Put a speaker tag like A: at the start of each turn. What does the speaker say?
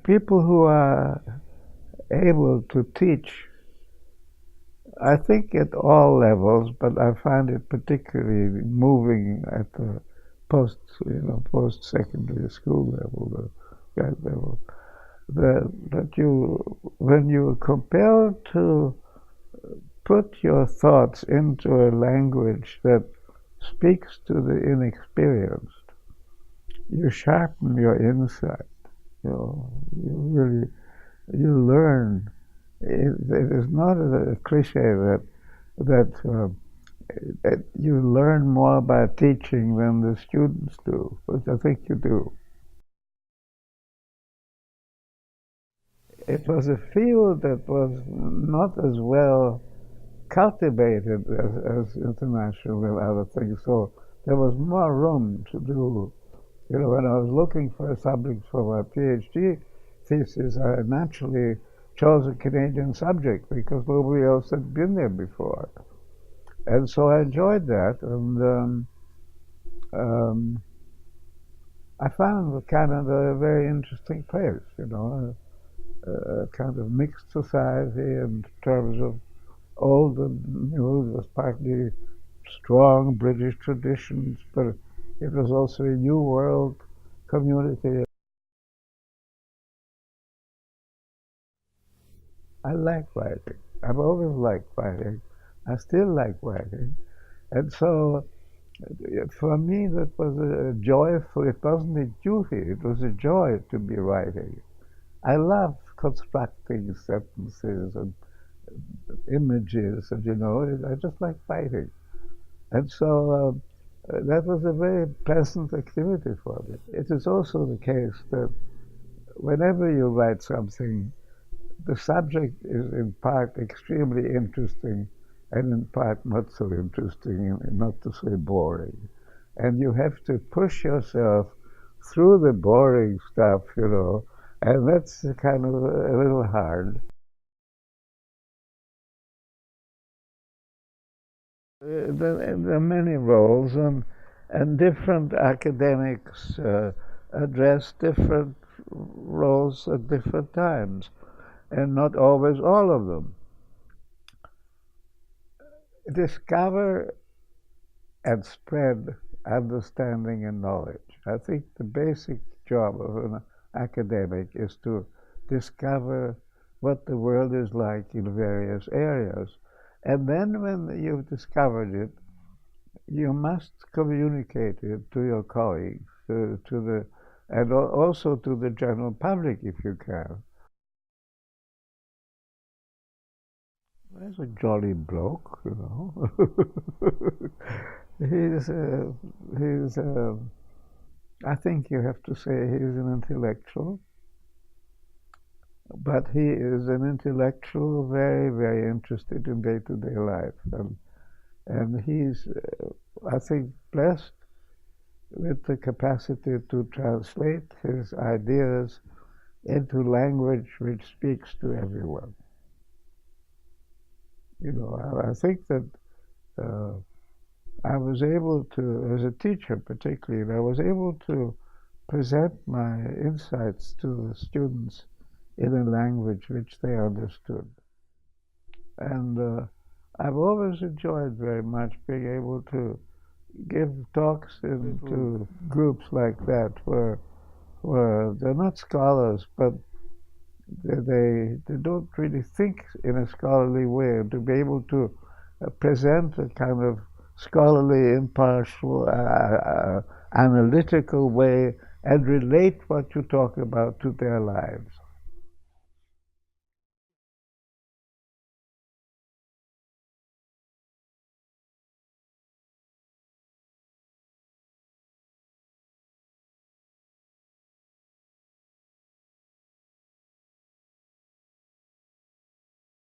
A: people who are able to teach, I think at all levels, but I find it particularly moving at the post-secondary school level, the grade level, that when you are compelled to put your thoughts into a language that speaks to the inexperienced, you sharpen your insight. You really learn. It is not a cliche that you learn more by teaching than the students do, which I think you do. It was a field that was not as well cultivated as international and other things, so there was more room to do. When I was looking for a subject for my PhD thesis, I naturally chose a Canadian subject because nobody else had been there before. And so I enjoyed that, and I found Canada a very interesting place, a kind of mixed society in terms of old and new. It was partly strong British traditions, but it was also a New World community. I like writing. I've always liked writing. I still like writing. And so for me, that was a joyful, it wasn't a duty, it was a joy to be writing. I love constructing sentences and images, and I just like writing. And so that was a very pleasant activity for me. It is also the case that whenever you write something, the subject is in part extremely interesting and in part not so interesting, and not to say boring. And you have to push yourself through the boring stuff, and that's kind of a little hard. There are many roles, and different academics address different roles at different times, and not always all of them. Discover and spread understanding and knowledge. I think the basic job of an academic is to discover what the world is like in various areas. And then when you've discovered it, you must communicate it to your colleagues, and also to the general public if you can. He's a jolly bloke, he's, uh, he's, I think you have to say he's an intellectual, but he is an intellectual very, very interested in day-to-day life. And he's, I think, blessed with the capacity to translate his ideas into language which speaks to everyone. I think that I was able to, as a teacher particularly, I was able to present my insights to the students in a language which they understood. And I've always enjoyed very much being able to give talks into groups like that where they're not scholars, but they don't really think in a scholarly way, and to be able to present a kind of scholarly, impartial, analytical way and relate what you talk about to their lives.